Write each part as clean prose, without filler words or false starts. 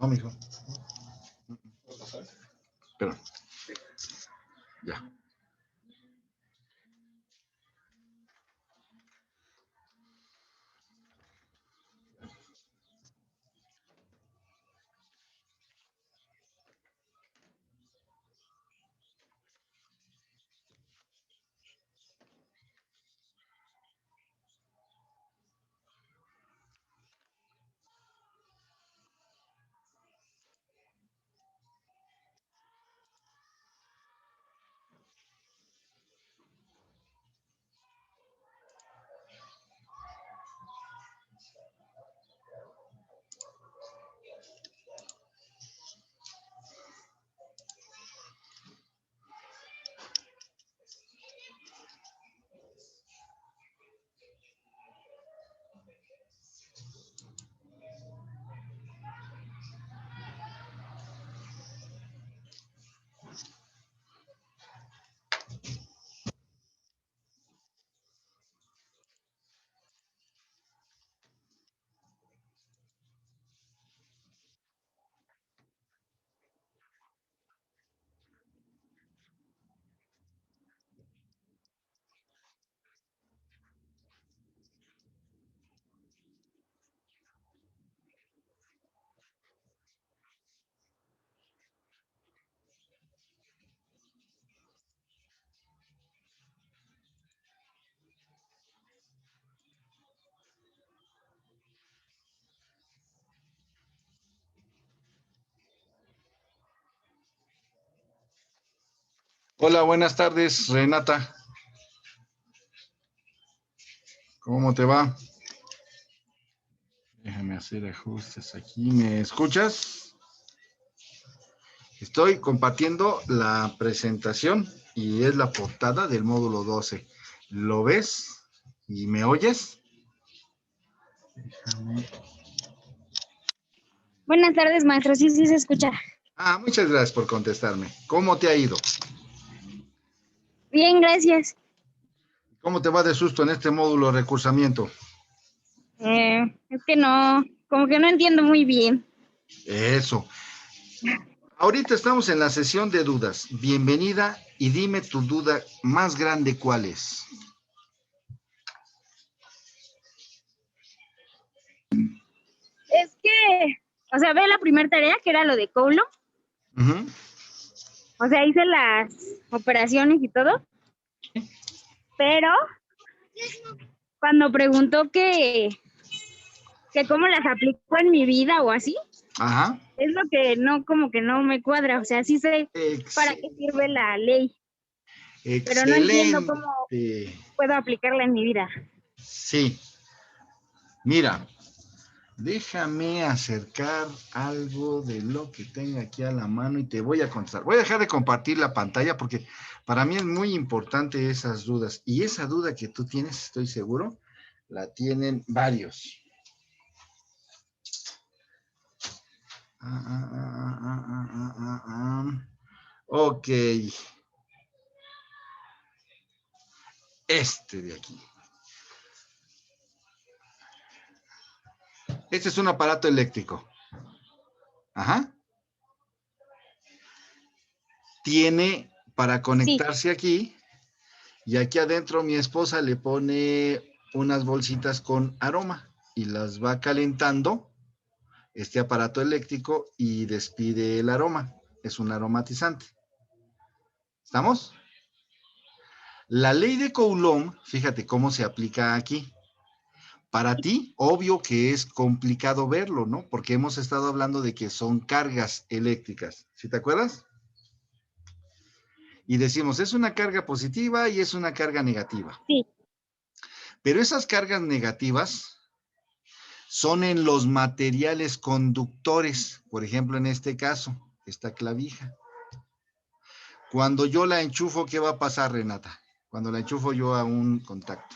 No, mijo. Espera. Ya. Hola, buenas tardes, Renata. ¿Cómo te va? Déjame hacer ajustes aquí. ¿Me escuchas? Estoy compartiendo la presentación y es la portada del módulo 12. ¿Lo ves? ¿Y me oyes? Déjame. Buenas tardes, maestro. Sí, sí se escucha. Muchas gracias por contestarme. ¿Cómo te ha ido? Bien, gracias. ¿Cómo te va de susto en este módulo de recursamiento? Es que no, como que no entiendo muy bien. Eso. Ahorita estamos en la sesión de dudas. Bienvenida y dime tu duda más grande, ¿cuál es? Es que, o sea, ve la primera tarea, que era lo de Coulomb. Uh-huh. O sea, hice las operaciones y todo. Pero cuando preguntó que cómo las aplico en mi vida o así, Ajá. es lo que no, como que no me cuadra. O sea, sí sé para qué sirve la ley, pero no entiendo cómo puedo aplicarla en mi vida. Sí. Mira, déjame acercar algo de lo que tenga aquí a la mano y te voy a contestar. Voy a dejar de compartir la pantalla porque para mí es muy importante esas dudas. Y esa duda que tú tienes, estoy seguro, la tienen varios. Ok. Este de aquí. Este es un aparato eléctrico. Ajá. Tiene para conectarse aquí, y aquí adentro mi esposa le pone unas bolsitas con aroma y las va calentando este aparato eléctrico y despide el aroma. Es un aromatizante. ¿Estamos? La ley de Coulomb, fíjate cómo se aplica aquí. Para ti, obvio que es complicado verlo, ¿no? Porque hemos estado hablando de que son cargas eléctricas. ¿Sí te acuerdas? Y decimos, es una carga positiva y es una carga negativa. Sí. Pero esas cargas negativas son en los materiales conductores. Por ejemplo, en este caso, esta clavija. Cuando yo la enchufo, ¿qué va a pasar, Renata? Cuando la enchufo yo a un contacto.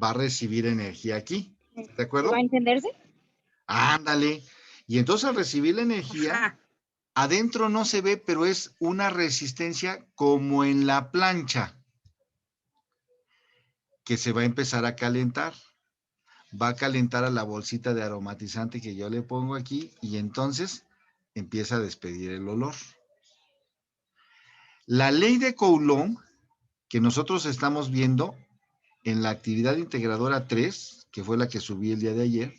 Va a recibir energía aquí. ¿De acuerdo? ¿Va a encenderse? Ándale. Y entonces al recibir la energía, adentro no se ve, pero es una resistencia como en la plancha, que se va a empezar a calentar. va a calentar a la bolsita de aromatizante que yo le pongo aquí y entonces empieza a despedir el olor. La ley de Coulomb que nosotros estamos viendo en la actividad integradora 3, que fue la que subí el día de ayer,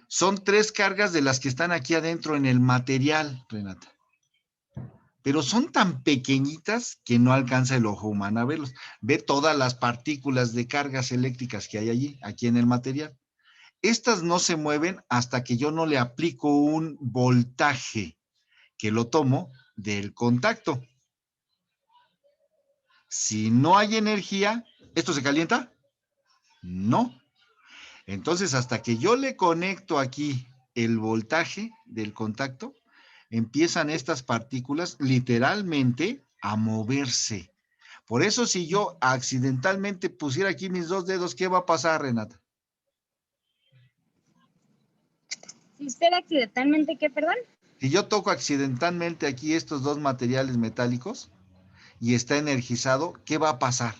son 3 cargas de las que están aquí adentro en el material, Renata. Pero son tan pequeñitas que no alcanza el ojo humano a verlos. Ve todas las partículas de cargas eléctricas que hay allí, aquí en el material. Estas no se mueven hasta que yo no le aplico un voltaje, que lo tomo del contacto. Si no hay energía, ¿esto se calienta? No. Entonces, hasta que yo le conecto aquí el voltaje del contacto, empiezan estas partículas literalmente a moverse. Por eso, si yo accidentalmente pusiera aquí mis 2 dedos, ¿qué va a pasar, Renata? Si usted accidentalmente, ¿qué, perdón? Si yo toco accidentalmente aquí estos 2 materiales metálicos y está energizado, ¿qué va a pasar?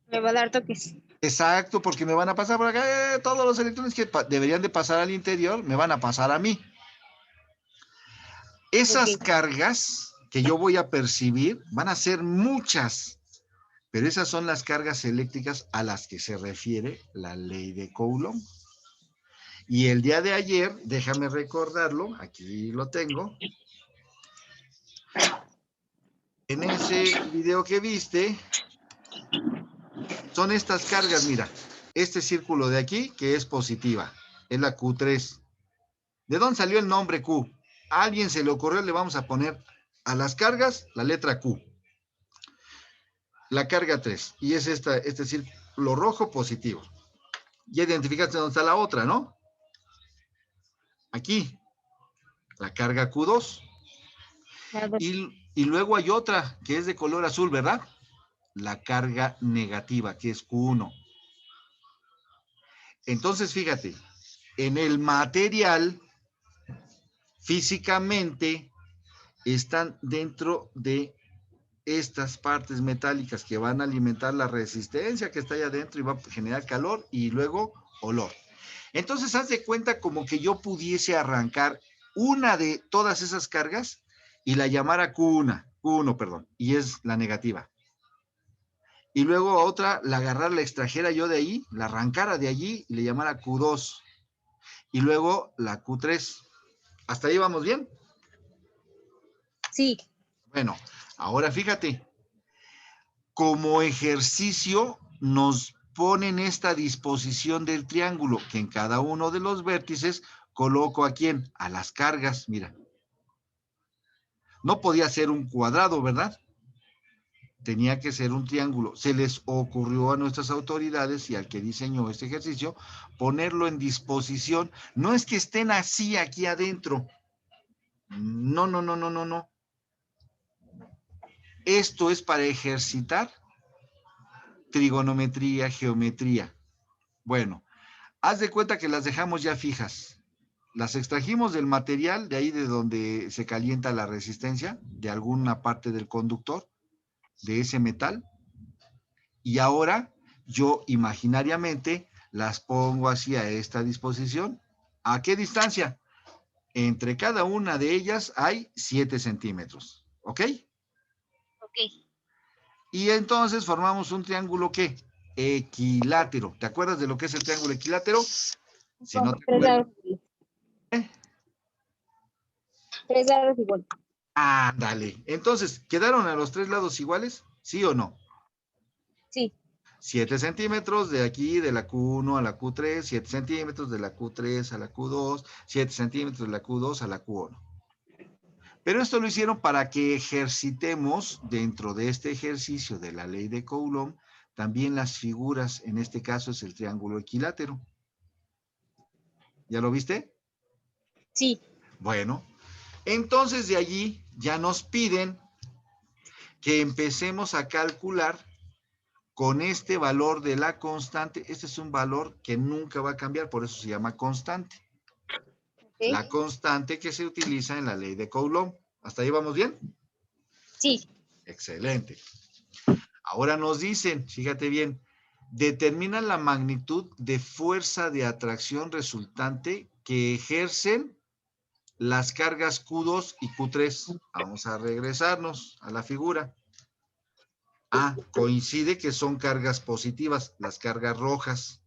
Me va a dar toques. Exacto, porque me van a pasar por acá, todos los electrones que deberían de pasar al interior, me van a pasar a mí. Esas Okay. cargas que yo voy a percibir van a ser muchas, pero esas son las cargas eléctricas a las que se refiere la ley de Coulomb. Y el día de ayer, déjame recordarlo, aquí lo tengo. En ese video que viste, son estas cargas, mira, este círculo de aquí que es positiva, es la Q3. ¿De dónde salió el nombre Q? A alguien se le ocurrió, le vamos a poner a las cargas la letra Q. La carga 3, y es este círculo rojo positivo. Ya identificaste dónde está la otra, ¿no? Aquí, la carga Q2. Y luego hay otra que es de color azul, ¿verdad? La carga negativa, que es Q1. Entonces, fíjate, en el material, físicamente, están dentro de estas partes metálicas que van a alimentar la resistencia que está allá adentro y va a generar calor y luego olor. Entonces, haz de cuenta como que yo pudiese arrancar una de todas esas cargas y la llamara Q1, perdón, y es la negativa. Y luego a otra la agarrara, la extrajera yo de ahí, la arrancara de allí y le llamara Q2. Y luego la Q3. ¿Hasta ahí vamos bien? Sí. Bueno, ahora fíjate, como ejercicio nos ponen esta disposición del triángulo, que en cada uno de los vértices coloco ¿a quién? A las cargas, mira. No podía ser un cuadrado, ¿verdad? Tenía que ser un triángulo. Se les ocurrió a nuestras autoridades y al que diseñó este ejercicio ponerlo en disposición. No es que estén así aquí adentro. No, no, no, no, no, no. Esto es para ejercitar trigonometría, geometría. Bueno, haz de cuenta que las dejamos ya fijas. Las extrajimos del material, de ahí de donde se calienta la resistencia, de alguna parte del conductor, de ese metal. Y ahora yo imaginariamente las pongo así a esta disposición. ¿A qué distancia? Entre cada una de ellas hay 7 centímetros. ¿Ok? Ok. Y entonces formamos un triángulo ¿qué? Equilátero. ¿Te acuerdas de lo que es el triángulo equilátero? Si no te acuerdas. 3 lados igual. Ándale. Entonces, ¿quedaron a los 3 lados iguales? ¿Sí o no? Sí. 7 centímetros de aquí, de la Q1 a la Q3, 7 centímetros de la Q3 a la Q2, 7 centímetros de la Q2 a la Q1. Pero esto lo hicieron para que ejercitemos dentro de este ejercicio de la ley de Coulomb también las figuras, en este caso es el triángulo equilátero. ¿Ya lo viste? Sí. Bueno, entonces de allí ya nos piden que empecemos a calcular con este valor de la constante. Este es un valor que nunca va a cambiar, por eso se llama constante. Okay. La constante que se utiliza en la ley de Coulomb. ¿Hasta ahí vamos bien? Sí. Excelente. Ahora nos dicen, fíjate bien, Determina la magnitud de fuerza de atracción resultante que ejercen las cargas Q2 y Q3. Vamos a regresarnos a la figura. Coincide que son cargas positivas, las cargas rojas.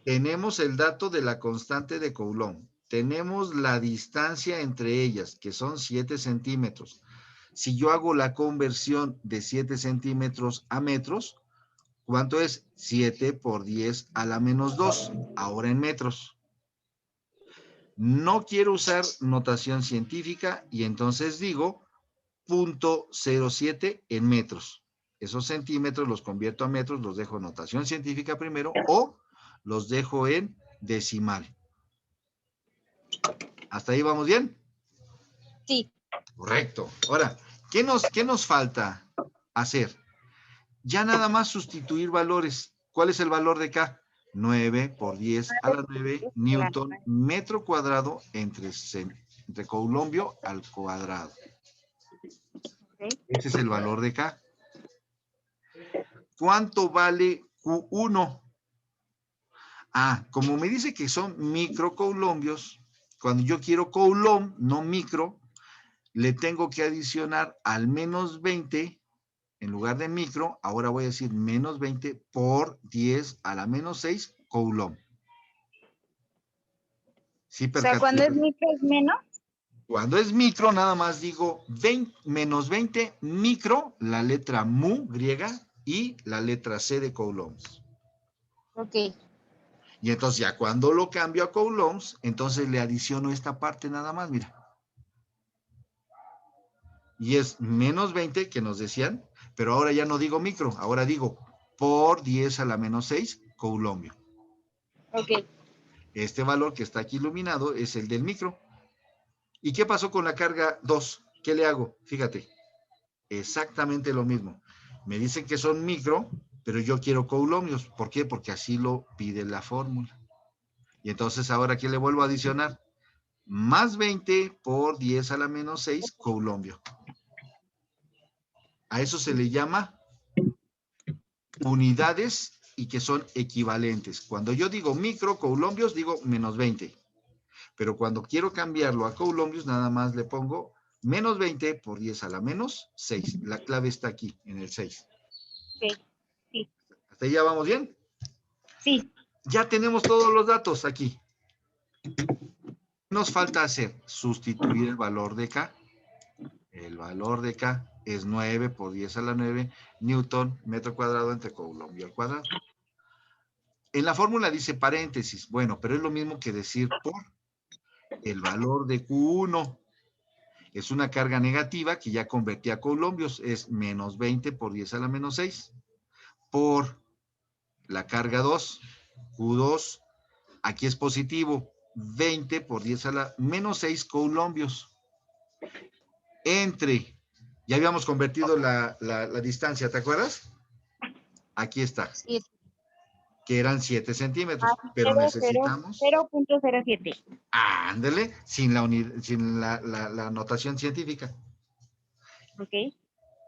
Tenemos el dato de la constante de Coulomb. Tenemos la distancia entre ellas, que son 7 centímetros. Si yo hago la conversión de 7 centímetros a metros, ¿cuánto es? 7 por 10 a la menos 2, ahora en metros. No quiero usar notación científica y entonces digo 0.07 en metros. Esos centímetros los convierto a metros, los dejo en notación científica primero o los dejo en decimal. ¿Hasta ahí vamos bien? Sí. Correcto. Ahora, ¿qué nos falta hacer? Ya nada más sustituir valores. ¿Cuál es el valor de K? 9 por 10 a la 9 Newton metro cuadrado entre coulombio al cuadrado. Ese es el valor de K. ¿Cuánto vale Q1? Como me dice que son microcoulombios, cuando yo quiero coulomb, no micro, le tengo que adicionar al menos 20, en lugar de micro, ahora voy a decir menos 20 por 10 a la menos 6 coulomb. ¿Sí, o sea, cuando es micro es menos. Cuando es micro, nada más digo menos 20 micro, la letra mu griega y la letra C de coulombs. Ok. Y entonces ya cuando lo cambio a coulombs, entonces le adiciono esta parte nada más, mira. Y es menos 20 que nos decían, pero ahora ya no digo micro, ahora digo por 10 a la menos 6 coulombio. Ok. Este valor que está aquí iluminado es el del micro. ¿Y qué pasó con la carga 2? ¿Qué le hago? Fíjate, exactamente lo mismo. Me dicen que son micro, pero yo quiero coulombios. ¿Por qué? Porque así lo pide la fórmula. Y entonces ahora, ¿qué le vuelvo a adicionar? Más 20 por 10 a la menos 6 coulombio. A eso se le llama unidades y que son equivalentes. Cuando yo digo micro coulombios, digo menos 20. Pero cuando quiero cambiarlo a coulombios, nada más le pongo menos 20 por 10 a la menos 6. La clave está aquí, en el 6. Ok. Sí. ¿Hasta ahí ya vamos bien? Sí. Ya tenemos todos los datos aquí. Nos falta hacer, sustituir el valor de K. El valor de K es 9 por 10 a la 9 Newton metro cuadrado entre coulombio al cuadrado. En la fórmula dice paréntesis. Bueno, pero es lo mismo que decir por. El valor de Q1 es una carga negativa que ya convertí a coulombios. Es menos 20 por 10 a la menos 6 por la carga 2. Q2, aquí es positivo. 20 por 10 a la menos 6 coulombios. Entre, ya habíamos convertido la distancia, ¿te acuerdas? Aquí está. Sí. Que eran 7 centímetros, pero necesitamos 0.07. Ándale, sin la notación científica. Ok.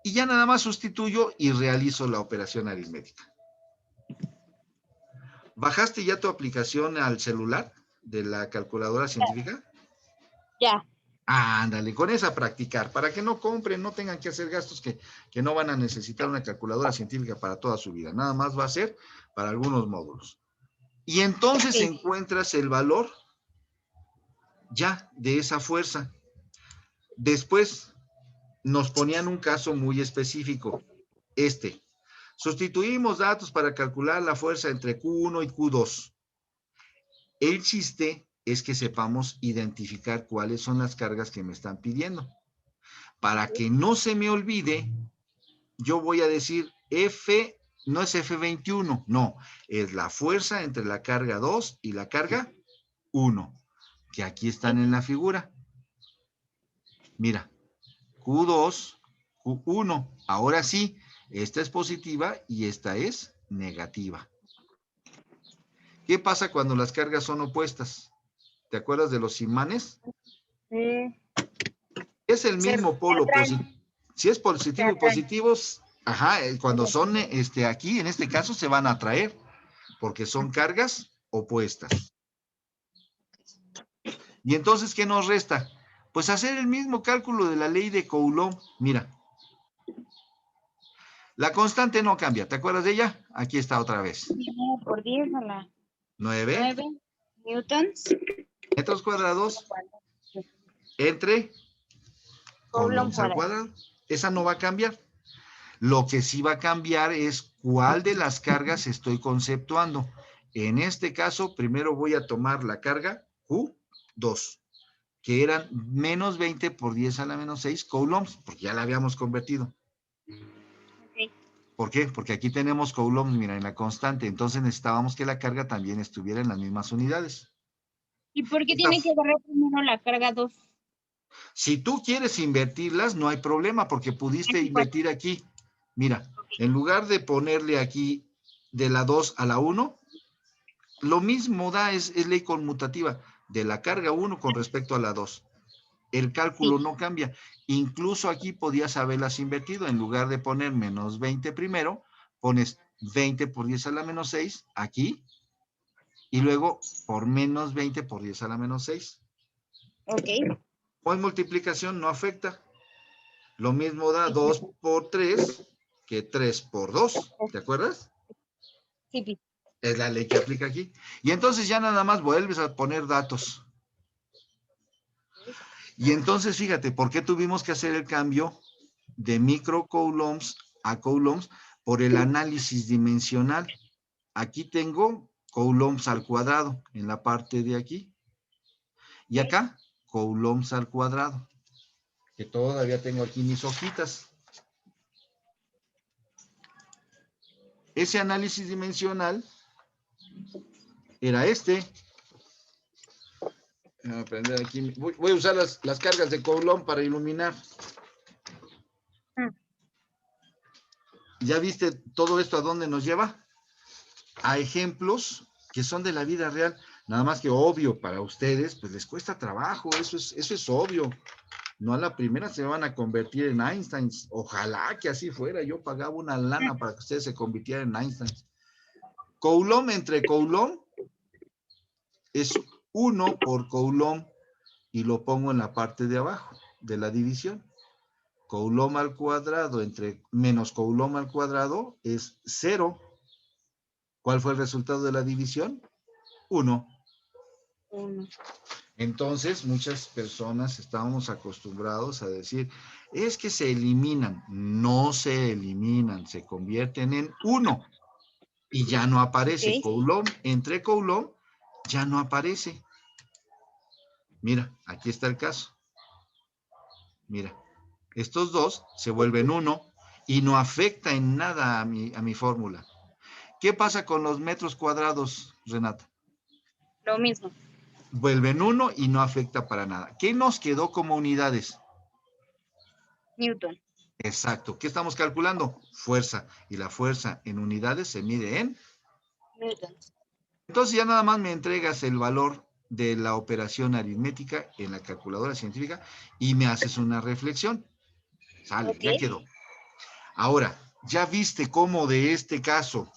Y ya nada más sustituyo y realizo la operación aritmética. ¿Bajaste ya tu aplicación al celular de la calculadora científica? Ya. Ándale, con esa practicar, para que no compren, no tengan que hacer gastos que no van a necesitar una calculadora científica para toda su vida. Nada más va a ser para algunos módulos. Y entonces encuentras el valor ya de esa fuerza. Después nos ponían un caso muy específico. Sustituimos datos para calcular la fuerza entre Q1 y Q2. El chiste es que sepamos identificar cuáles son las cargas que me están pidiendo. Para que no se me olvide, yo voy a decir F, no es F21, no, es la fuerza entre la carga 2 y la carga 1, que aquí están en la figura. Mira, Q2, Q1. Ahora sí, esta es positiva y esta es negativa. ¿Qué pasa cuando las cargas son opuestas? ¿Te acuerdas de los imanes? Es el mismo polo positivo. Si es positivo y positivo, Ajá, cuando son aquí, en este caso, se van a atraer, porque son cargas opuestas. Y entonces, ¿qué nos resta? Pues hacer el mismo cálculo de la ley de Coulomb. Mira, la constante no cambia, ¿te acuerdas de ella? Aquí está otra vez. 9 por 10 a la 9 newtons. Metros cuadrados entre Coulomb coulombs al cuadrado. Esa no va a cambiar. Lo que sí va a cambiar es cuál de las cargas estoy conceptuando. En este caso, primero voy a tomar la carga Q2, que eran menos 20 por 10 a la menos 6 coulombs, porque ya la habíamos convertido. Okay. ¿Por qué? Porque aquí tenemos coulombs, mira, en la constante, entonces necesitábamos que la carga también estuviera en las mismas unidades. ¿Y por qué tiene que agarrar primero la carga 2? Si tú quieres invertirlas, no hay problema, porque pudiste invertir aquí. Mira, en lugar de ponerle aquí de la 2 a la 1, lo mismo da, es ley conmutativa, de la carga 1 con respecto a la 2. El cálculo no cambia. Incluso aquí podías haberlas invertido. En lugar de poner menos 20 primero, pones 20 por 10 a la menos 6 aquí, y luego por menos 20 por 10 a la menos 6. Ok. Hoy multiplicación no afecta. Lo mismo da 2 por 3 que 3 por 2. ¿Te acuerdas? Sí. Es la ley que aplica aquí. Y entonces ya nada más vuelves a poner datos. Y entonces fíjate, ¿por qué tuvimos que hacer el cambio de microcoulombs a coulombs? Por el análisis dimensional. Aquí tengo coulombs al cuadrado en la parte de aquí. Y acá, coulombs al cuadrado. Que todavía tengo aquí mis hojitas. Ese análisis dimensional era este. Voy a prender aquí. Voy a usar las cargas de Coulomb para iluminar. ¿Ya viste todo esto a dónde nos lleva? A ejemplos que son de la vida real. Nada más que obvio para ustedes, pues les cuesta trabajo, eso es obvio. No a la primera se van a convertir en Einstein. Ojalá que así fuera. Yo pagaba una lana para que ustedes se convirtieran en Einstein. Coulomb entre Coulomb es 1 por Coulomb y lo pongo en la parte de abajo de la división. Coulomb al cuadrado entre menos Coulomb al cuadrado es 0. ¿Cuál fue el resultado de la división? 1. Entonces, muchas personas estábamos acostumbrados a decir, es que se eliminan. No se eliminan, se convierten en 1 y ya no aparece. Okay. Coulomb entre Coulomb ya no aparece. Mira, aquí está el caso. Mira, estos dos se vuelven 1 y no afecta en nada a mi fórmula. ¿Qué pasa con los metros cuadrados, Renata? Lo mismo. Vuelven 1 y no afecta para nada. ¿Qué nos quedó como unidades? Newton. Exacto. ¿Qué estamos calculando? Fuerza. Y la fuerza en unidades se mide en newtons. Entonces ya nada más me entregas el valor de la operación aritmética en la calculadora científica y me haces una reflexión. Sale, okay. Ya quedó. Ahora, ya viste cómo de este caso,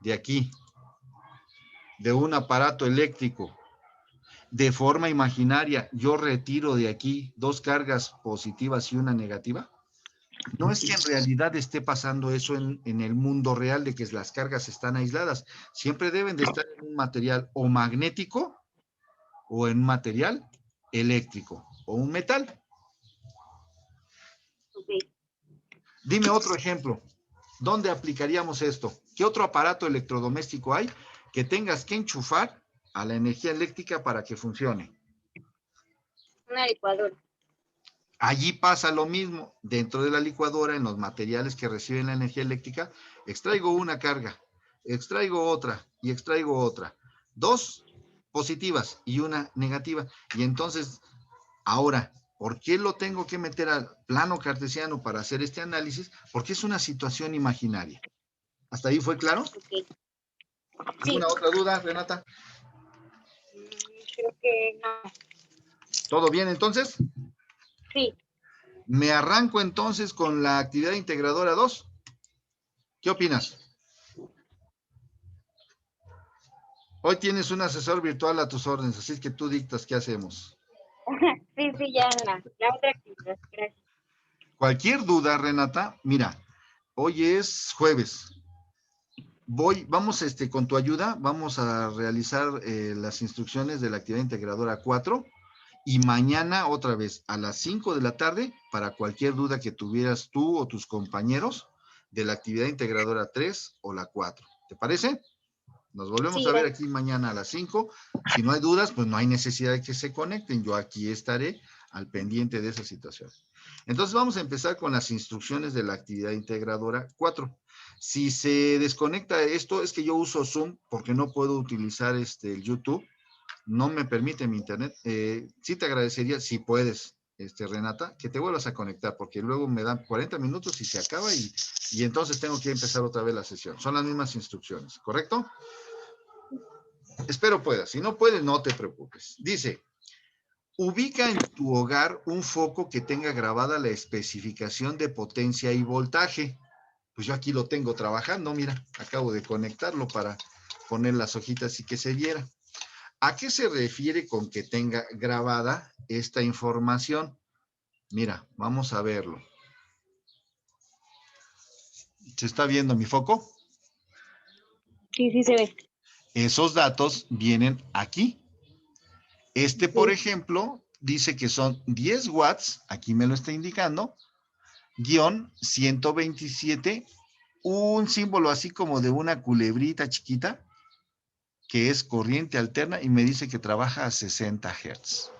de aquí, de un aparato eléctrico, de forma imaginaria, yo retiro de aquí 2 cargas positivas y una negativa. No es que en realidad esté pasando eso en el mundo real, de que las cargas están aisladas. Siempre deben de estar en un material o magnético o en un material eléctrico o un metal. Okay. Dime otro ejemplo. ¿Dónde aplicaríamos esto? ¿Qué otro aparato electrodoméstico hay que tengas que enchufar a la energía eléctrica para que funcione? Una licuadora. Allí pasa lo mismo. Dentro de la licuadora, en los materiales que reciben la energía eléctrica, extraigo una carga, extraigo otra y extraigo otra. 2 positivas y una negativa. Y entonces, ahora, ¿por qué lo tengo que meter al plano cartesiano para hacer este análisis? Porque es una situación imaginaria. ¿Hasta ahí fue claro? Okay. ¿Alguna otra duda, Renata? Creo que no. ¿Todo bien entonces? Sí. Me arranco entonces con la actividad integradora 2. ¿Qué opinas? Hoy tienes un asesor virtual a tus órdenes, así que tú dictas qué hacemos. Sí, ya la otra actividad, gracias. Cualquier duda, Renata, mira, hoy es jueves. Vamos con tu ayuda, vamos a realizar las instrucciones de la actividad integradora 4 y mañana otra vez a las 5 de la tarde para cualquier duda que tuvieras tú o tus compañeros de la actividad integradora 3 o la 4. ¿Te parece? Nos volvemos a ver aquí mañana a las 5. Si no hay dudas, pues no hay necesidad de que se conecten. Yo aquí estaré al pendiente de esa situación. Entonces vamos a empezar con las instrucciones de la actividad integradora 4. Si se desconecta esto, es que yo uso Zoom porque no puedo utilizar el YouTube. No me permite mi internet. Sí te agradecería, si puedes, Renata, que te vuelvas a conectar, porque luego me dan 40 minutos y se acaba y entonces tengo que empezar otra vez la sesión. Son las mismas instrucciones, ¿correcto? Espero puedas. Si no puedes, no te preocupes. Dice, ubica en tu hogar un foco que tenga grabada la especificación de potencia y voltaje. Pues yo aquí lo tengo trabajando, mira, acabo de conectarlo para poner las hojitas y que se viera. ¿A qué se refiere con que tenga grabada esta información? Mira, vamos a verlo. ¿Se está viendo mi foco? Sí, sí se ve. Esos datos vienen aquí. Por ejemplo, dice que son 10 watts, aquí me lo está indicando, guión 127, un símbolo así como de una culebrita chiquita, que es corriente alterna y me dice que trabaja a 60 Hz.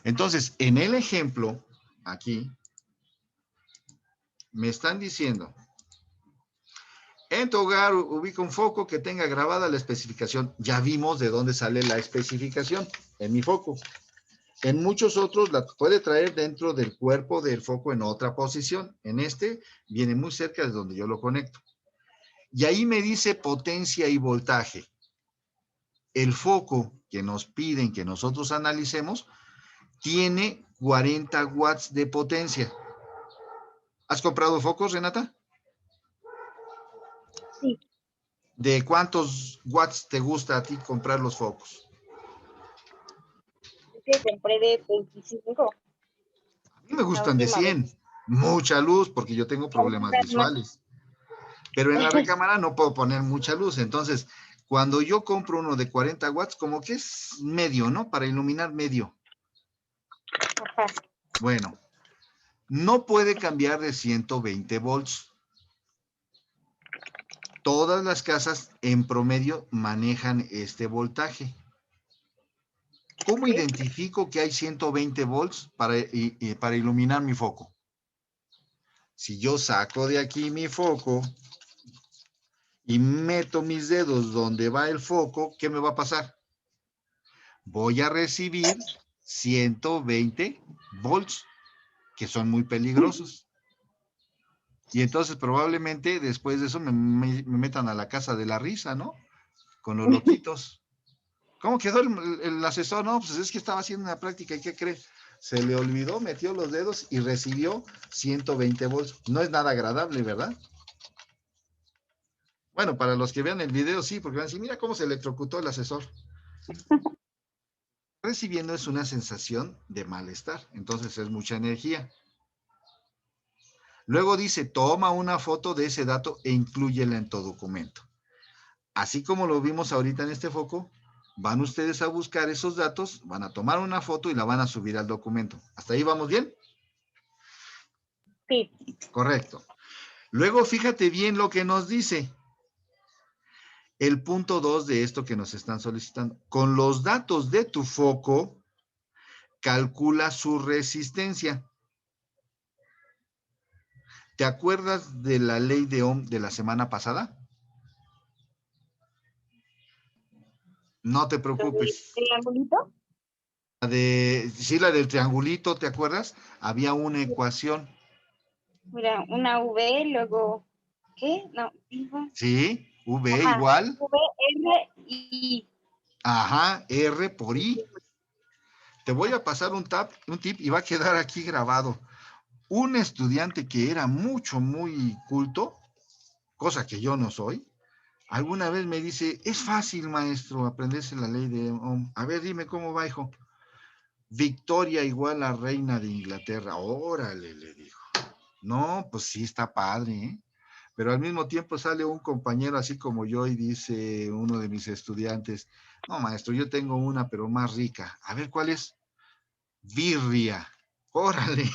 Entonces, en el ejemplo, aquí, me están diciendo, en tu hogar ubica un foco que tenga grabada la especificación. Ya vimos de dónde sale la especificación, en mi foco. En muchos otros la puede traer dentro del cuerpo del foco en otra posición. En viene muy cerca de donde yo lo conecto. Y ahí me dice potencia y voltaje. El foco que nos piden que nosotros analicemos tiene 40 watts de potencia. ¿Has comprado focos, Renata? Sí. ¿De cuántos watts te gusta a ti comprar los focos? Es que compré de 25. A mí me gustan de 100. Mucha luz, porque yo tengo problemas visuales. Pero en la recámara no puedo poner mucha luz. Entonces, cuando yo compro uno de 40 watts, como que es medio, ¿no? Para iluminar medio. Ajá. Bueno, no puede cambiar de 120 volts. Todas las casas en promedio manejan este voltaje. ¿Cómo identifico que hay 120 volts para iluminar mi foco? Si yo saco de aquí mi foco y meto mis dedos donde va el foco, ¿qué me va a pasar? Voy a recibir 120 volts, que son muy peligrosos. Y entonces probablemente después de eso me metan a la casa de la risa, ¿no? Con los loquitos. ¿Cómo quedó el asesor? No, pues es que estaba haciendo una práctica y ¿qué cree? Se le olvidó, metió los dedos y recibió 120 volts. No es nada agradable, ¿verdad? Bueno, para los que vean el video, sí, porque van a decir, mira cómo se electrocutó el asesor. Recibiendo es una sensación de malestar, entonces es mucha energía. Luego dice, toma una foto de ese dato e inclúyela en tu documento. Así como lo vimos ahorita en este foco, van ustedes a buscar esos datos, van a tomar una foto y la van a subir al documento. ¿Hasta ahí vamos bien? Sí. Correcto. Luego fíjate bien lo que nos dice. El punto 2 de esto que nos están solicitando. Con los datos de tu foco, calcula su resistencia. ¿Te acuerdas de la ley de Ohm de la semana pasada? No te preocupes. ¿El triangulito? Sí, la del triangulito, ¿te acuerdas? Había una ecuación. Mira, una V, luego, ¿qué? No. Sí, V Ajá. igual. V, R, I. Ajá, R por I. Te voy a pasar un tip y va a quedar aquí grabado. Un estudiante que era muy culto, cosa que yo no soy, alguna vez me dice, es fácil, maestro, aprenderse la ley de Ohm. A ver, dime cómo va, hijo. Victoria igual a reina de Inglaterra. Órale, le dijo. No, pues sí está padre, ¿eh? Pero al mismo tiempo sale un compañero así como yo y dice uno de mis estudiantes, no, maestro, yo tengo una, pero más rica. A ver, ¿cuál es? Birria. Órale.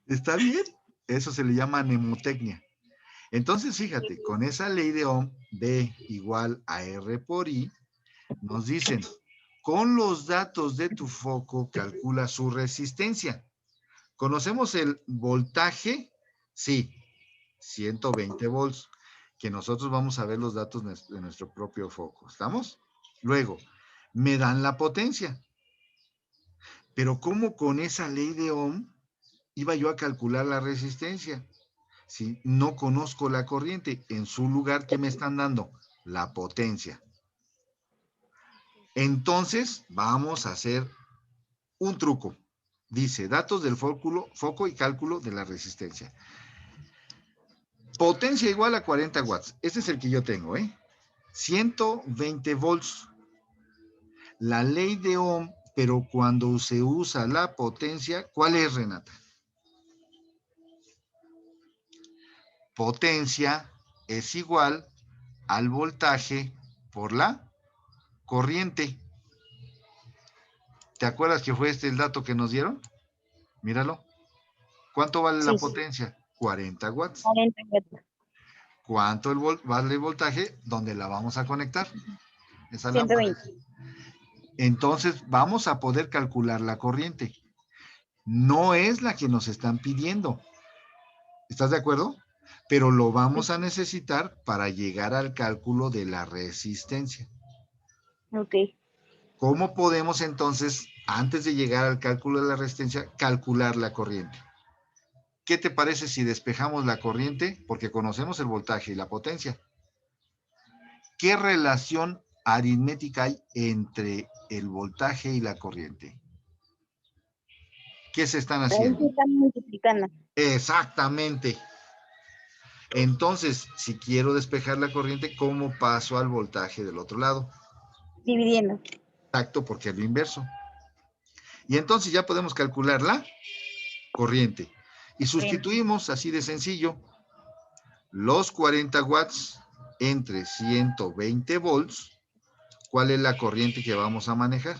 ¿Está bien? Eso se le llama mnemotecnia. Entonces, fíjate, con esa ley de Ohm, B igual a R por I, nos dicen, con los datos de tu foco, calcula su resistencia. ¿Conocemos el voltaje? Sí, 120 volts, que nosotros vamos a ver los datos de nuestro propio foco. ¿Estamos? Luego, me dan la potencia. Pero ¿cómo con esa ley de Ohm iba yo a calcular la resistencia? Si no conozco la corriente, en su lugar, ¿qué me están dando? La potencia. Entonces, vamos a hacer un truco. Dice, datos del foco y cálculo de la resistencia. Potencia igual a 40 watts. Este es el que yo tengo, ¿eh? 120 volts. La ley de Ohm, pero cuando se usa la potencia, ¿cuál es, Renata? Potencia es igual al voltaje por la corriente. ¿Te acuerdas que fue este el dato que nos dieron? Míralo. ¿Cuánto vale la Sí, potencia? 40 watts. 40 metros. ¿Cuánto vale el voltaje? ¿Dónde la vamos a conectar? Esa lámpara. 120. Entonces vamos a poder calcular la corriente. No es la que nos están pidiendo. ¿Estás de acuerdo? Pero lo vamos a necesitar para llegar al cálculo de la resistencia. Ok. ¿Cómo podemos entonces, antes de llegar al cálculo de la resistencia, calcular la corriente? ¿Qué te parece si despejamos la corriente? Porque conocemos el voltaje y la potencia. ¿Qué relación aritmética hay entre el voltaje y la corriente? ¿Qué se están Ahí haciendo? se están multiplicando, Exactamente. Entonces, si quiero despejar la corriente, ¿cómo paso al voltaje del otro lado? dividiendo. Exacto, porque es lo inverso. Y entonces ya podemos calcular la corriente. Y Bien. sustituimos así de sencillo los 40 watts entre 120 volts. ¿Cuál es la corriente que vamos a manejar?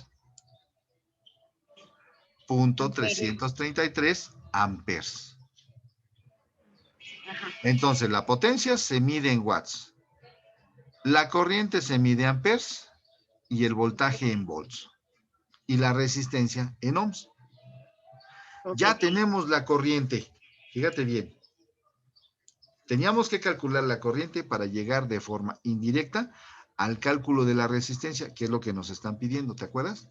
Punto Amperes. 333 amperes. Ajá. Entonces, la potencia se mide en watts. La corriente se mide en amperes y el voltaje en volts. Y la resistencia en ohms. Ok. Ya tenemos la corriente. Fíjate bien. Teníamos que calcular la corriente para llegar de forma indirecta al cálculo de la resistencia, que es lo que nos están pidiendo, ¿te acuerdas?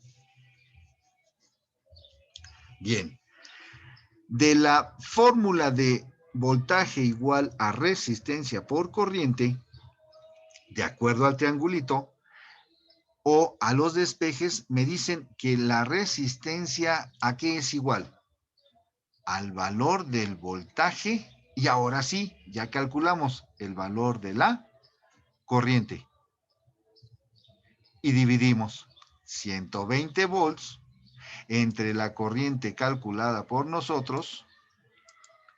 Bien. De la fórmula de voltaje igual a resistencia por corriente, de acuerdo al triangulito, o a los despejes, me dicen que la resistencia, ¿a qué es igual? Al valor del voltaje, y ahora sí, ya calculamos el valor de la corriente. Y dividimos 120 volts entre la corriente calculada por nosotros.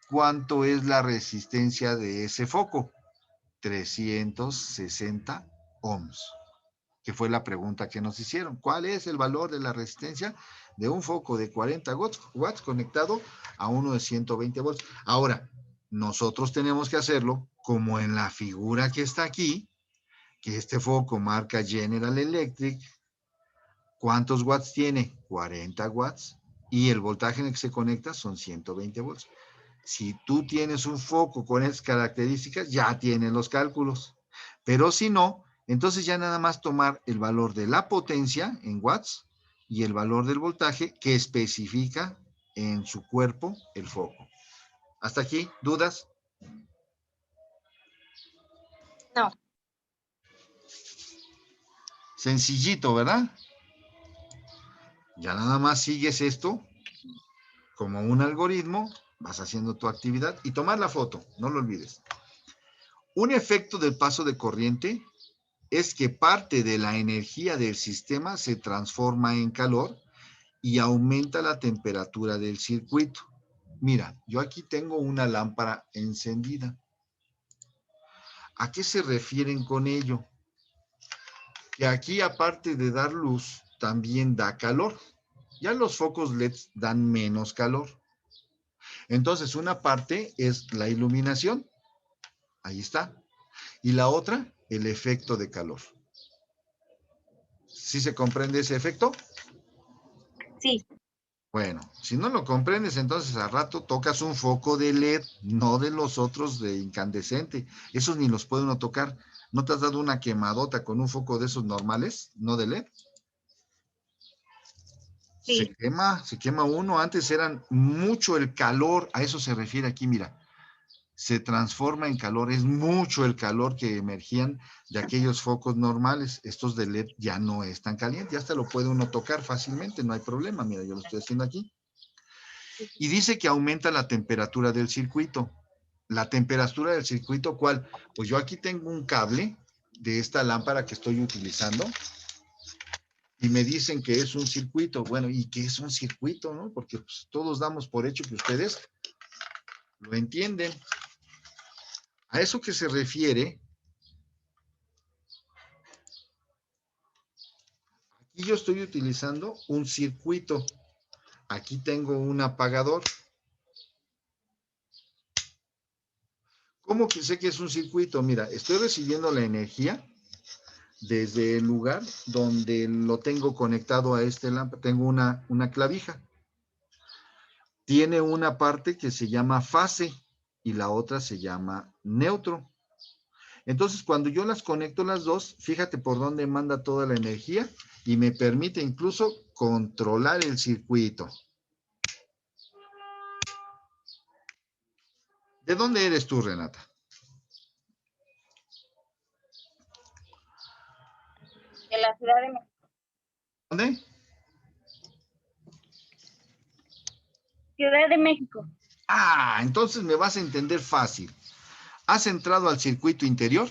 ¿Cuánto es la resistencia de ese foco? 360 ohms, que fue la pregunta que nos hicieron. ¿Cuál es el valor de la resistencia de un foco de 40 watts conectado a uno de 120 volts? Ahora, nosotros tenemos que hacerlo como en la figura que está aquí, que este foco marca General Electric. ¿Cuántos watts tiene? 40 watts. Y el voltaje en el que se conecta son 120 volts. Si tú tienes un foco con esas características, ya tienes los cálculos. Pero si no, entonces ya nada más tomar el valor de la potencia en watts y el valor del voltaje que especifica en su cuerpo el foco. ¿Hasta aquí? ¿Dudas? No. Sencillito, ¿verdad? Ya nada más sigues esto como un algoritmo, vas haciendo tu actividad y tomar la foto, no lo olvides. Un efecto del paso de corriente es que parte de la energía del sistema se transforma en calor y aumenta la temperatura del circuito. Mira, yo aquí tengo una lámpara encendida. ¿A qué se refieren con ello? Que aquí, aparte de dar luz, también da calor. Ya los focos LED dan menos calor. Entonces, una parte es la iluminación. Ahí está. Y la otra, el efecto de calor. ¿Sí se comprende ese efecto? Sí. Bueno, si no lo comprendes, entonces al rato tocas un foco de LED, no de los otros de incandescente. Esos ni los puede uno tocar. ¿No te has dado una quemadota con un foco de esos normales, no de LED? Sí. Se quema uno. Antes eran mucho el calor, a eso se refiere aquí, mira. Se transforma en calor, es mucho el calor que emergían de aquellos focos normales. Estos de LED ya no es tan caliente, ya hasta lo puede uno tocar fácilmente, no hay problema. Mira, yo lo estoy haciendo aquí. Y dice que aumenta la temperatura del circuito. La temperatura del circuito, ¿cuál? Pues yo aquí tengo un cable de esta lámpara que estoy utilizando y me dicen que es un circuito. Bueno, ¿y qué es un circuito, no? Porque pues, todos damos por hecho que ustedes lo entienden. A eso que se refiere, aquí yo estoy utilizando un circuito. Aquí tengo un apagador. ¿Cómo que sé que es un circuito? Mira, estoy recibiendo la energía desde el lugar donde lo tengo conectado a este lámpara. Tengo una clavija. Tiene una parte que se llama fase y la otra se llama neutro. Entonces, cuando yo las conecto las dos, fíjate por dónde manda toda la energía y me permite incluso controlar el circuito. ¿De dónde eres tú, Renata? De la Ciudad de México. ¿Dónde? Ciudad de México. Ah, entonces me vas a entender fácil. ¿Has entrado al circuito interior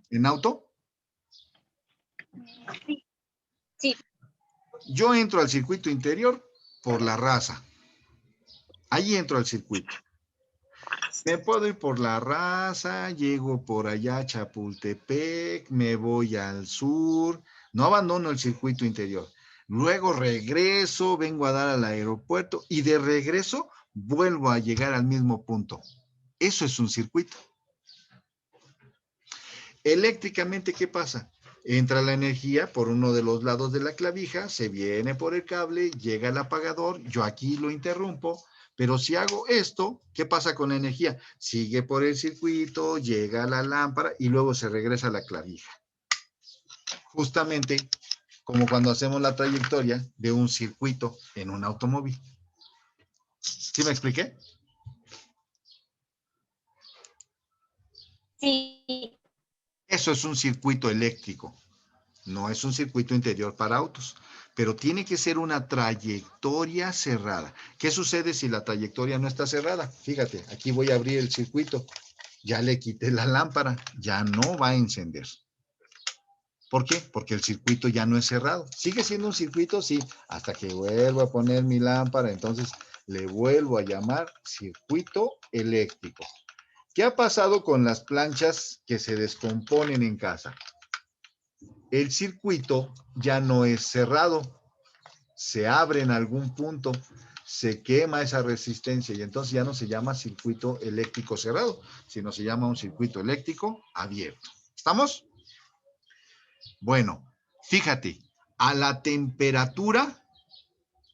en auto? Sí. Sí. Yo entro al circuito interior por la raza. Ahí entro al circuito. Me puedo ir por la raza, llego por allá a Chapultepec, me voy al sur, no abandono el circuito interior. Luego regreso, vengo a dar al aeropuerto y de regreso vuelvo a llegar al mismo punto. Eso es un circuito. Eléctricamente, ¿qué pasa? Entra la energía por uno de los lados de la clavija, se viene por el cable, llega al apagador, yo aquí lo interrumpo, pero si hago esto, ¿qué pasa con la energía? Sigue por el circuito, llega a la lámpara y luego se regresa a la clavija. Justamente como cuando hacemos la trayectoria de un circuito en un automóvil. ¿Sí me expliqué? Sí. Eso es un circuito eléctrico. No es un circuito interior para autos, pero tiene que ser una trayectoria cerrada. ¿Qué sucede si la trayectoria no está cerrada? Fíjate, aquí voy a abrir el circuito. Ya le quité la lámpara, ya no va a encender. ¿Por qué? Porque el circuito ya no es cerrado. ¿Sigue siendo un circuito? Sí, hasta que vuelvo a poner mi lámpara, entonces le vuelvo a llamar circuito eléctrico. ¿Qué ha pasado con las planchas que se descomponen en casa? El circuito ya no es cerrado, se abre en algún punto, se quema esa resistencia y entonces ya no se llama circuito eléctrico cerrado, sino se llama un circuito eléctrico abierto. ¿Estamos? Bueno, fíjate, a la temperatura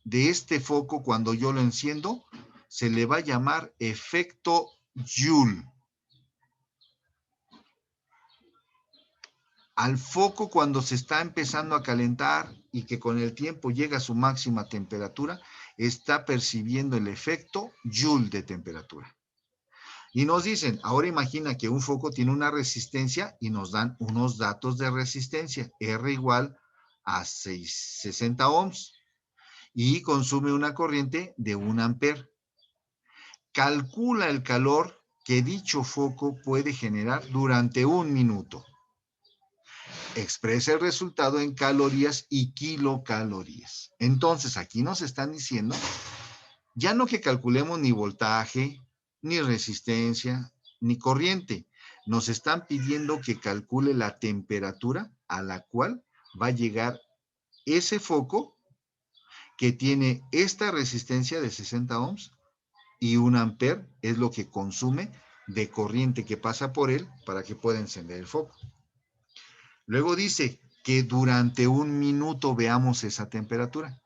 de este foco cuando yo lo enciendo, se le va a llamar efecto Joule. Al foco cuando se está empezando a calentar y que con el tiempo llega a su máxima temperatura, está percibiendo el efecto Joule de temperatura. Y nos dicen, ahora imagina que un foco tiene una resistencia y nos dan unos datos de resistencia, R igual a 60 ohms. y consume una corriente de 1 amper. Calcula el calor que dicho foco puede generar durante 1 minuto. Expresa el resultado en calorías y kilocalorías. Entonces, aquí nos están diciendo, ya no que calculemos ni voltaje, ni resistencia, ni corriente. Nos están pidiendo que calcule la temperatura a la cual va a llegar ese foco que tiene esta resistencia de 60 ohms y 1 amper es lo que consume de corriente que pasa por él para que pueda encender el foco. Luego dice que durante 1 minuto veamos esa temperatura,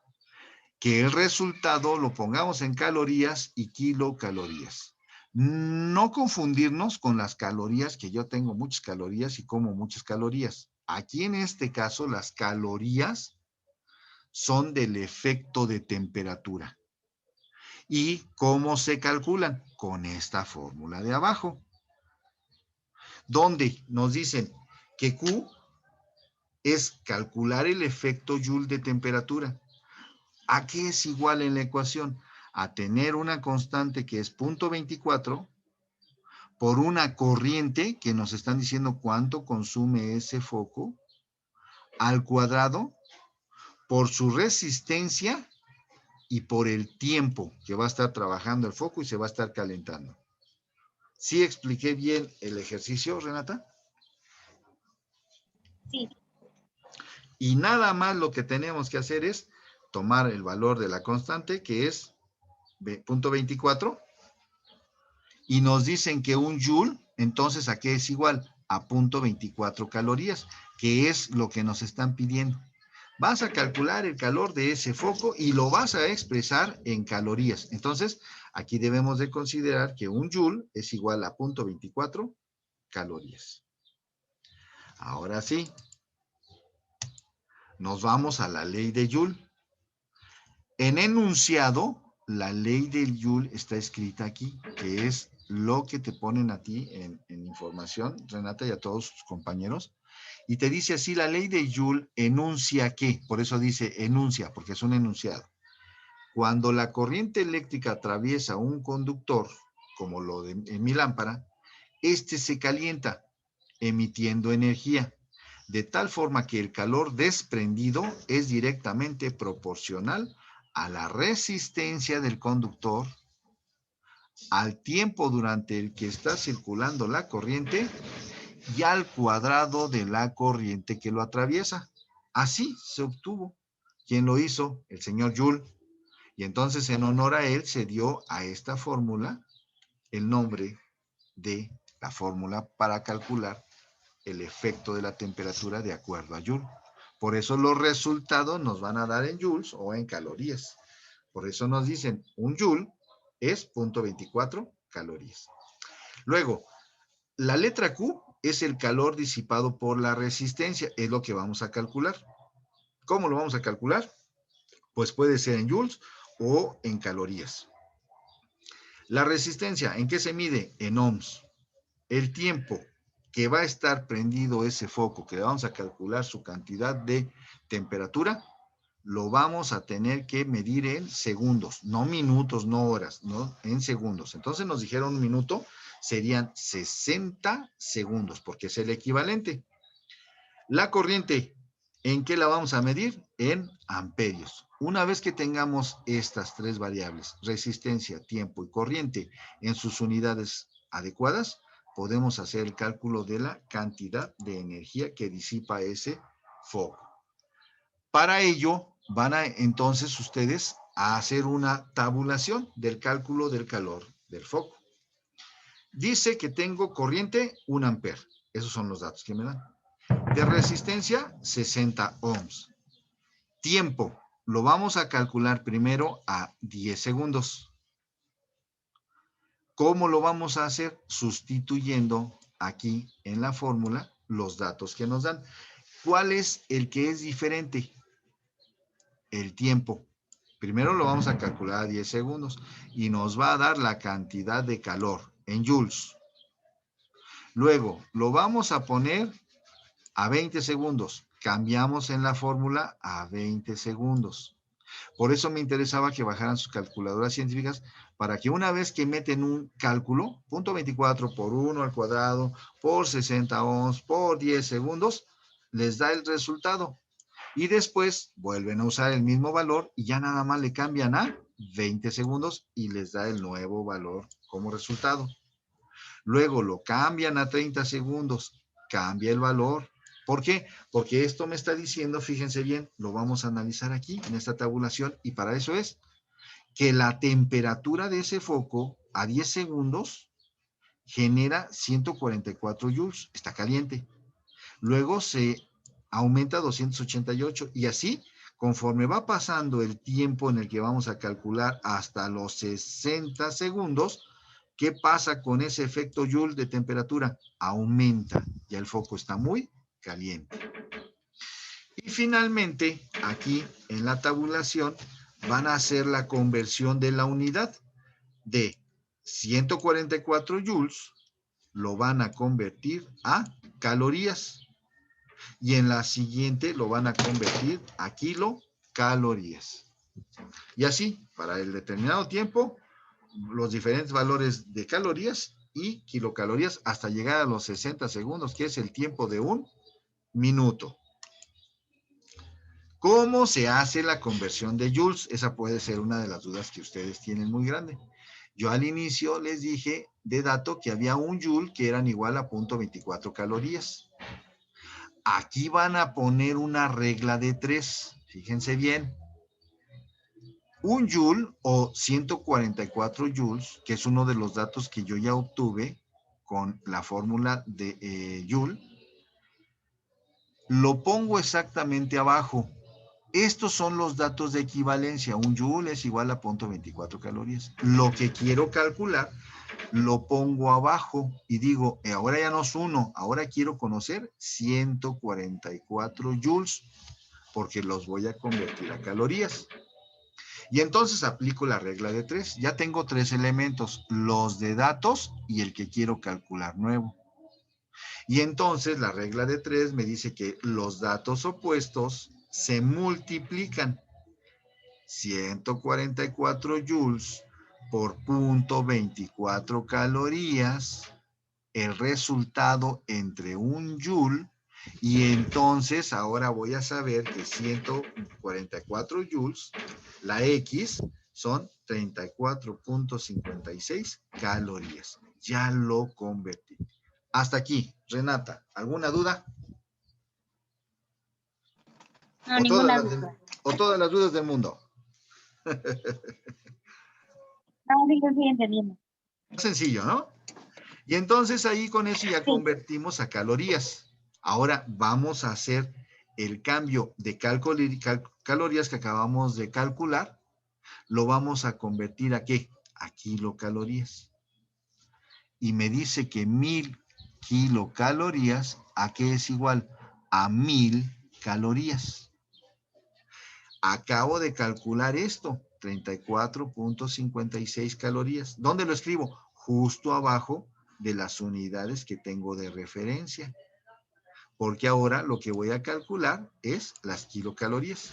que el resultado lo pongamos en calorías y kilocalorías. No confundirnos con las calorías, que yo tengo muchas calorías y como muchas calorías. Aquí en este caso las calorías son del efecto de temperatura. ¿Y cómo se calculan? Con esta fórmula de abajo, donde nos dicen que Q es calcular el efecto Joule de temperatura. ¿A qué es igual en la ecuación? A tener una constante que es 0.24 por una corriente que nos están diciendo cuánto consume ese foco al cuadrado por su resistencia y por el tiempo que va a estar trabajando el foco y se va a estar calentando. ¿Sí expliqué bien el ejercicio, Renata? Sí. Y nada más lo que tenemos que hacer es tomar el valor de la constante, que es 0.24, y nos dicen que 1 joule, entonces ¿a qué es igual? A 0.24 calorías, que es lo que nos están pidiendo. Vas a calcular el calor de ese foco y lo vas a expresar en calorías. Entonces, aquí debemos de considerar que 1 joule es igual a 0.24 calorías. Ahora sí, nos vamos a la ley de Joule. En enunciado, la ley del Joule está escrita aquí, que es lo que te ponen a ti en información, Renata, y a todos sus compañeros. Y te dice así, la ley de Joule enuncia que, por eso dice enuncia, porque es un enunciado. Cuando la corriente eléctrica atraviesa un conductor, como lo de en mi lámpara, este se calienta, emitiendo energía, de tal forma que el calor desprendido es directamente proporcional a la resistencia del conductor, al tiempo durante el que está circulando la corriente y al cuadrado de la corriente que lo atraviesa. Así se obtuvo. ¿Quién lo hizo? El señor Joule. Y entonces en honor a él se dio a esta fórmula el nombre de la fórmula para calcular el efecto de la temperatura de acuerdo a Joule. Por eso los resultados nos van a dar en joules o en calorías. Por eso nos dicen, 1 joule es 0.24 calorías. Luego, la letra Q es el calor disipado por la resistencia, es lo que vamos a calcular. ¿Cómo lo vamos a calcular? Pues puede ser en joules o en calorías. La resistencia, ¿en qué se mide? En ohms. El tiempo que va a estar prendido ese foco, que vamos a calcular su cantidad de temperatura, lo vamos a tener que medir en segundos, no minutos, no horas, no en segundos. Entonces nos dijeron 1 minuto, serían 60 segundos, porque es el equivalente. La corriente, ¿en qué la vamos a medir? En amperios. Una vez que tengamos estas 3 variables, resistencia, tiempo y corriente, en sus unidades adecuadas, podemos hacer el cálculo de la cantidad de energía que disipa ese foco. Para ello, van a entonces ustedes a hacer una tabulación del cálculo del calor del foco. Dice que tengo corriente 1 amper. Esos son los datos que me dan. De resistencia, 60 ohms. Tiempo, lo vamos a calcular primero a 10 segundos. ¿Cómo lo vamos a hacer? Sustituyendo aquí en la fórmula los datos que nos dan. ¿Cuál es el que es diferente? El tiempo. Primero lo vamos a calcular a 10 segundos y nos va a dar la cantidad de calor en joules. Luego lo vamos a poner a 20 segundos. Cambiamos en la fórmula a 20 segundos. Por eso me interesaba que bajaran sus calculadoras científicas para que una vez que meten un cálculo, 0.24 por 1 al cuadrado, por 60 ohms, por 10 segundos, les da el resultado. Y después vuelven a usar el mismo valor y ya nada más le cambian a 20 segundos y les da el nuevo valor como resultado. Luego lo cambian a 30 segundos, cambia el valor. ¿Por qué? Porque esto me está diciendo, fíjense bien, lo vamos a analizar aquí en esta tabulación y para eso es que la temperatura de ese foco a 10 segundos genera 144 joules, está caliente. Luego se aumenta a 288 y así, conforme va pasando el tiempo en el que vamos a calcular hasta los 60 segundos, ¿qué pasa con ese efecto Joule de temperatura? Aumenta, ya el foco está muy caliente. Y finalmente, aquí en la tabulación, van a hacer la conversión de la unidad de 144 joules, lo van a convertir a calorías. Y en la siguiente lo van a convertir a kilocalorías. Y así, para el determinado tiempo, los diferentes valores de calorías y kilocalorías hasta llegar a los 60 segundos, que es el tiempo de un minuto. ¿Cómo se hace la conversión de joules? Esa puede ser una de las dudas que ustedes tienen muy grande. Yo al inicio les dije de dato que había un joule que eran igual a 0.24 calorías. Aquí van a poner una regla de 3. Fíjense bien. Un joule o 144 joules, que es uno de los datos que yo ya obtuve con la fórmula de joule, lo pongo exactamente abajo. Estos son los datos de equivalencia. Un joule es igual a 0.24 calorías. Lo que quiero calcular lo pongo abajo y digo, ahora ya no es 1, ahora quiero conocer 144 joules, porque los voy a convertir a calorías. Y entonces aplico la regla de 3. Ya tengo 3 elementos, los de datos y el que quiero calcular nuevo. Y entonces la regla de 3 me dice que los datos opuestos se multiplican. 144 joules por 0.24 calorías, el resultado entre un joule, y entonces ahora voy a saber que 144 joules, la X, son 34.56 calorías. Ya lo convertí. Hasta aquí, Renata, ¿alguna duda? No, ninguna duda. ¿O todas las dudas del mundo? No, sí, yo estoy entendiendo. Sencillo, ¿no? Y entonces ahí con eso ya convertimos a calorías. Ahora vamos a hacer el cambio de calorías que acabamos de calcular. Lo vamos a convertir ¿a qué? A kilocalorías. Y me dice que 1000 kilocalorías, ¿a qué es igual? A 1000 calorías. Acabo de calcular esto, 34.56 calorías. ¿Dónde lo escribo? Justo abajo de las unidades que tengo de referencia. Porque ahora lo que voy a calcular es las kilocalorías.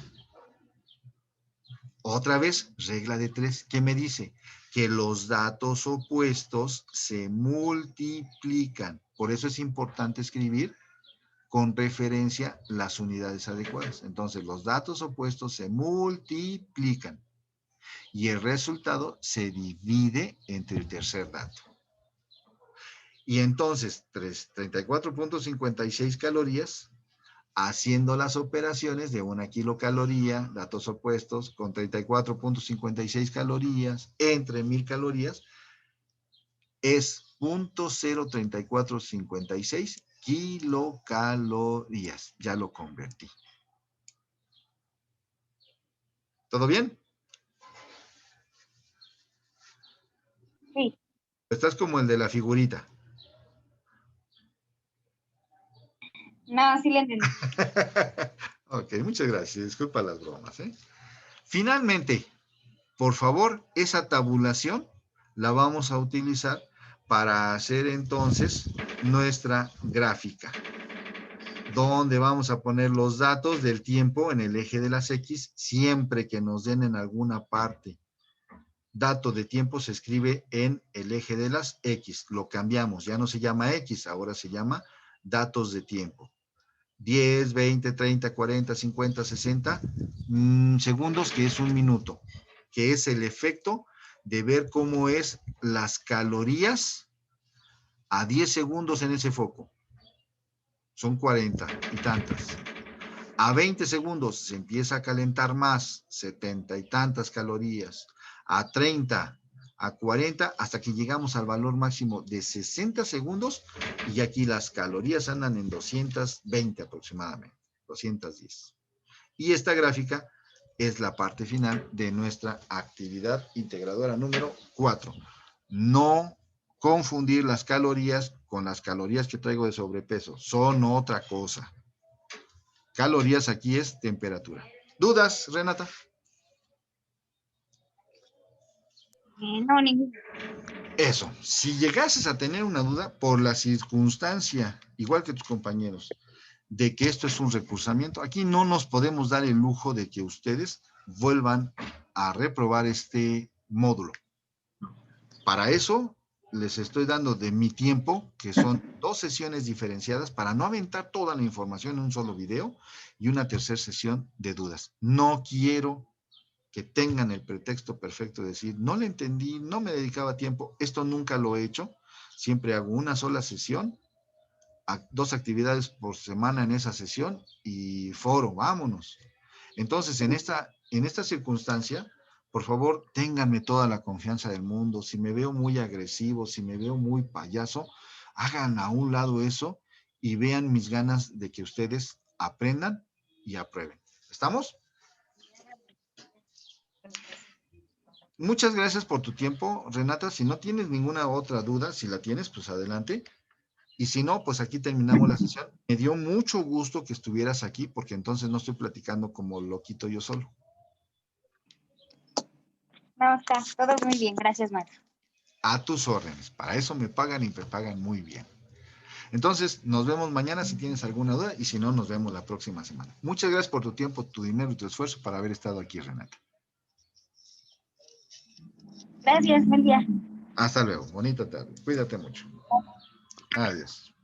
Otra vez, regla de 3, ¿qué me dice? Que los datos opuestos se multiplican. Por eso es importante escribir con referencia las unidades adecuadas. Entonces, los datos opuestos se multiplican y el resultado se divide entre el tercer dato. Y entonces, 34.56 calorías, haciendo las operaciones de 1 kilocaloría, datos opuestos, con 34.56 calorías, entre 1000 calorías, es 0.03456 kilocalorías. Ya lo convertí. ¿Todo bien? Sí. Estás como el de la figurita. No, sí le entendí. Ok, muchas gracias. Disculpa las bromas, ¿eh? Finalmente, por favor, esa tabulación la vamos a utilizar para hacer entonces nuestra gráfica, donde vamos a poner los datos del tiempo en el eje de las X, siempre que nos den en alguna parte. Dato de tiempo se escribe en el eje de las X, lo cambiamos, ya no se llama X, ahora se llama datos de tiempo. 10, 20, 30, 40, 50, 60 segundos, que es un minuto, que es el efecto de ver cómo es las calorías a 10 segundos en ese foco. Son 40 y tantas. A 20 segundos se empieza a calentar más, 70 y tantas calorías. A 30, a 40, hasta que llegamos al valor máximo de 60 segundos, y aquí las calorías andan en 220 aproximadamente, 210. Y esta gráfica es la parte final de nuestra actividad integradora número 4. No confundir las calorías con las calorías que traigo de sobrepeso, son otra cosa. Calorías aquí es temperatura. ¿Dudas, Renata? No, ninguna. Eso, si llegases a tener una duda por la circunstancia, igual que tus compañeros, de que esto es un recursamiento, aquí no nos podemos dar el lujo de que ustedes vuelvan a reprobar este módulo. Para eso les estoy dando de mi tiempo, que son 2 sesiones diferenciadas, para no aventar toda la información en un solo video, y una tercera sesión de dudas. No quiero que tengan el pretexto perfecto de decir, no le entendí, no me dedicaba tiempo. Esto nunca lo he hecho. Siempre hago una sola sesión, 2 actividades por semana en esa sesión y foro, vámonos. Entonces, en esta circunstancia, por favor, ténganme toda la confianza del mundo. Si me veo muy agresivo, si me veo muy payaso, hagan a un lado eso y vean mis ganas de que ustedes aprendan y aprueben. ¿Estamos? Muchas gracias por tu tiempo, Renata. Si no tienes ninguna otra duda, si la tienes, pues adelante. Y si no, pues aquí terminamos la sesión. Me dio mucho gusto que estuvieras aquí, porque entonces no estoy platicando como loquito yo solo. No, está todo muy bien. Gracias, maestro. A tus órdenes. Para eso me pagan y me pagan muy bien. Entonces, nos vemos mañana si tienes alguna duda, y si no, nos vemos la próxima semana. Muchas gracias por tu tiempo, tu dinero y tu esfuerzo para haber estado aquí, Renata. Gracias, buen día. Hasta luego. Bonita tarde. Cuídate mucho. Adiós.